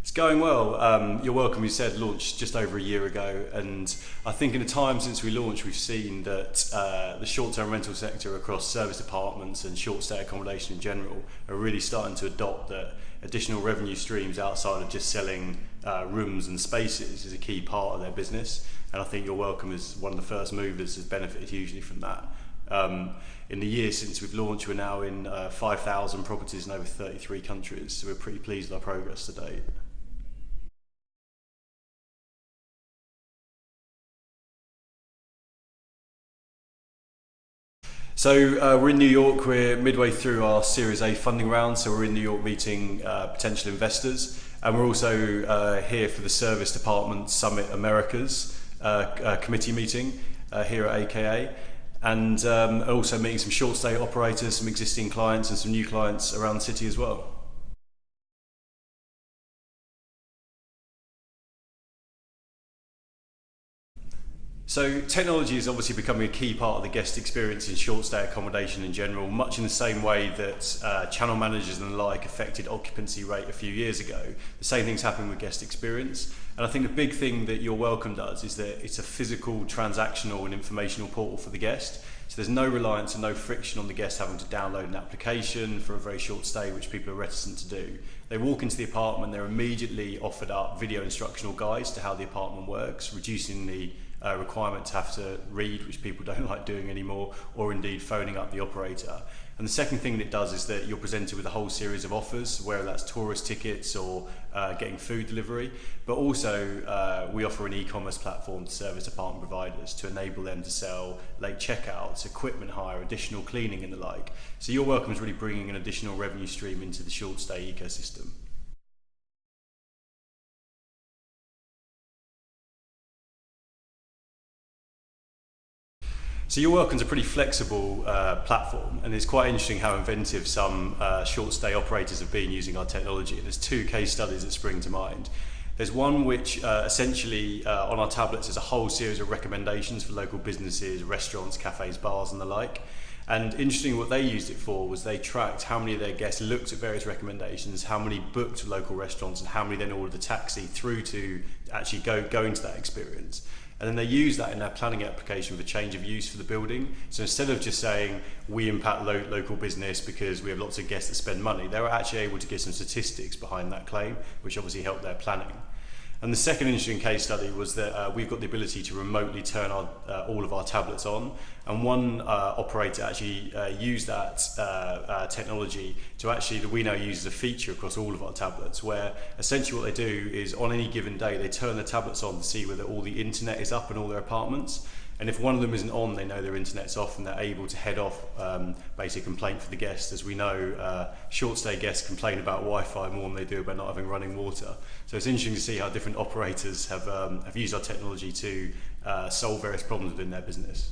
It's going well. You're Welcome, you said, launched just over a year ago, and I think in the time since we launched, we've seen that the short-term rental sector across service departments and short-stay accommodation in general are really starting to adopt that additional revenue streams outside of just selling rooms and spaces is a key part of their business. And I think You're Welcome is one of the first movers, has benefited hugely from that. In the year since we've launched, we're now in 5,000 properties in over 33 countries, so we're pretty pleased with our progress to date. So we're in New York, we're midway through our Series A funding round, so we're in New York meeting potential investors, and we're also here for the Service Department Summit Americas committee meeting here at AKA, and also meeting some short stay operators, some existing clients and some new clients around the city as well. So technology is obviously becoming a key part of the guest experience in short stay accommodation in general, much in the same way that channel managers and the like affected occupancy rate a few years ago. The same thing's happening with guest experience. And I think the big thing that You're Welcome does is that it's a physical, transactional and informational portal for the guest. So there's no reliance and no friction on the guest having to download an application for a very short stay, which people are reticent to do. They walk into the apartment, they're immediately offered up video instructional guides to how the apartment works, reducing the requirement to have to read, which people don't like doing anymore, or indeed phoning up the operator. And the second thing that it does is that you're presented with a whole series of offers, whether that's tourist tickets or getting food delivery, but also we offer an e-commerce platform to service apartment providers to enable them to sell late checkouts, equipment hire, additional cleaning and the like. So You're Welcome is really bringing an additional revenue stream into the short stay ecosystem. So You're Welcome is a pretty flexible platform, and it's quite interesting how inventive some short stay operators have been using our technology. And there's two case studies that spring to mind. There's one which essentially on our tablets is a whole series of recommendations for local businesses, restaurants, cafes, bars and the like. And interesting, what they used it for was they tracked how many of their guests looked at various recommendations, how many booked local restaurants, and how many then ordered a taxi through to actually go into that experience. And then they use that in their planning application for change of use for the building. So instead of just saying we impact local business because we have lots of guests that spend money, they were actually able to get some statistics behind that claim, which obviously helped their planning. And the second interesting case study was that we've got the ability to remotely turn all of our tablets on, and one operator actually used that technology to actually, that we now use as a feature across all of our tablets, where essentially what they do is on any given day they turn the tablets on to see whether all the internet is up in all their apartments. And if one of them isn't on, they know their internet's off and they're able to head off basic complaint for the guests. As we know, short stay guests complain about Wi-Fi more than they do about not having running water. So it's interesting to see how different operators have used our technology to solve various problems within their business.